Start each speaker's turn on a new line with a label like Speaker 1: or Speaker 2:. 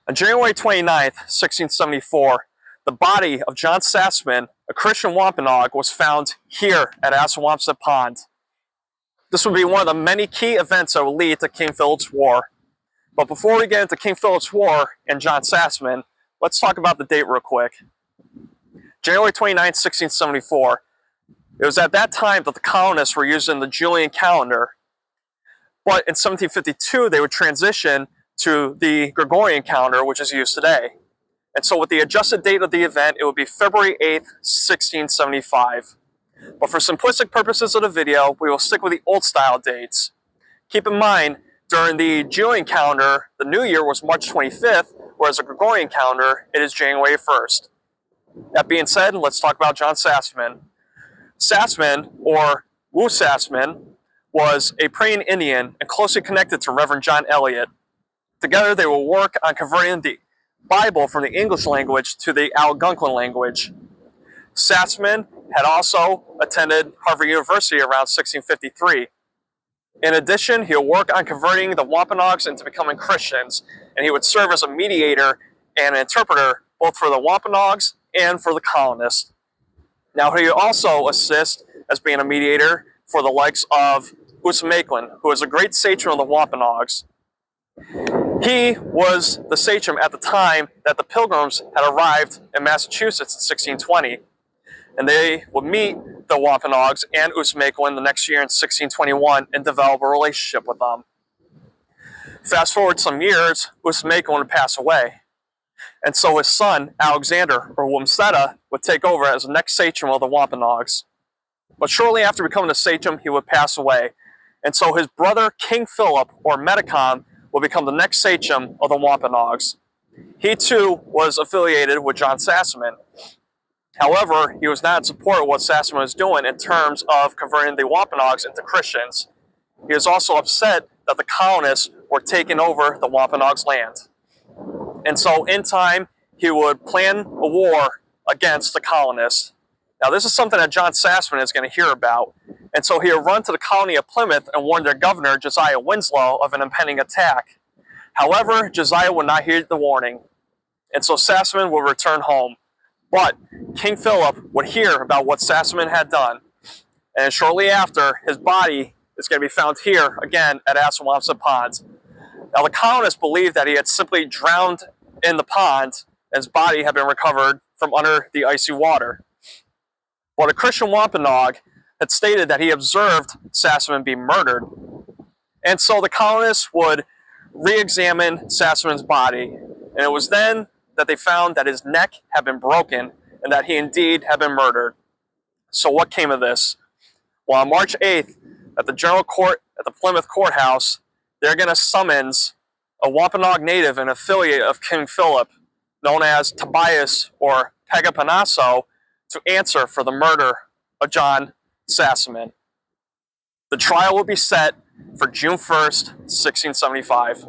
Speaker 1: On January 29th, 1674, the body of John Sassamon, a Christian Wampanoag, was found here at Assawompset Pond. This would be one of the many key events that would lead to King Philip's War. But before we get into King Philip's War and John Sassamon, let's talk about the date real quick. January 29th, 1674. It was at that time that the colonists were using the Julian calendar. But in 1752, they would transition to the Gregorian calendar, which is used today. And so with the adjusted date of the event, it would be February 8th, 1675. But for simplistic purposes of the video, we will stick with the old style dates. Keep in mind, during the Julian calendar, the new year was March 25th, whereas the Gregorian calendar, it is January 1st. That being said, let's talk about John Sassamon. Sassamon, or Wu Sassamon, was a praying Indian and closely connected to Reverend John Eliot. Together, they will work on converting the Bible from the English language to the Algonquin language. Sassamon had also attended Harvard University around 1653. In addition, he'll work on converting the Wampanoags into becoming Christians, and he would serve as a mediator and an interpreter both for the Wampanoags and for the colonists. Now, he would also assist as being a mediator for the likes of Assawompset, who was a great sachem of the Wampanoags. He was the sachem at the time that the Pilgrims had arrived in Massachusetts in 1620. And they would meet the Wampanoags and Assawompset the next year in 1621 and develop a relationship with them. Fast forward some years, Assawompset would pass away. And so his son, Alexander, or Wamsetta, would take over as the next sachem of the Wampanoags. But shortly after becoming a sachem, he would pass away. And so his brother, King Philip, or Metacom, would become the next sachem of the Wampanoags. He too was affiliated with John Sassamon. However, he was not in support of what Sassamon was doing in terms of converting the Wampanoags into Christians. He was also upset that the colonists were taking over the Wampanoags' land. And so in time, he would plan a war against the colonists. Now, this is something that John Sassamon is going to hear about. And so he would run to the colony of Plymouth and warn their governor, Josiah Winslow, of an impending attack. However, Josiah would not heed the warning. And so Sassamon would return home. But King Philip would hear about what Sassamon had done. And shortly after, his body is going to be found here, again, at Assawompset Pond. Now, the colonists believed that he had simply drowned in the pond, and his body had been recovered from under the icy water. But a Christian Wampanoag had stated that he observed Sassamon be murdered. And so the colonists would re-examine Sassamon's body. And it was then that they found that his neck had been broken and that he indeed had been murdered. So what came of this? Well, on March 8th, at the General Court at the Plymouth Courthouse, they're going to summons a Wampanoag native and affiliate of King Philip, known as Tobias or Pegapanaso, to answer for the murder of John Sassamon. The trial will be set for June 1st, 1675.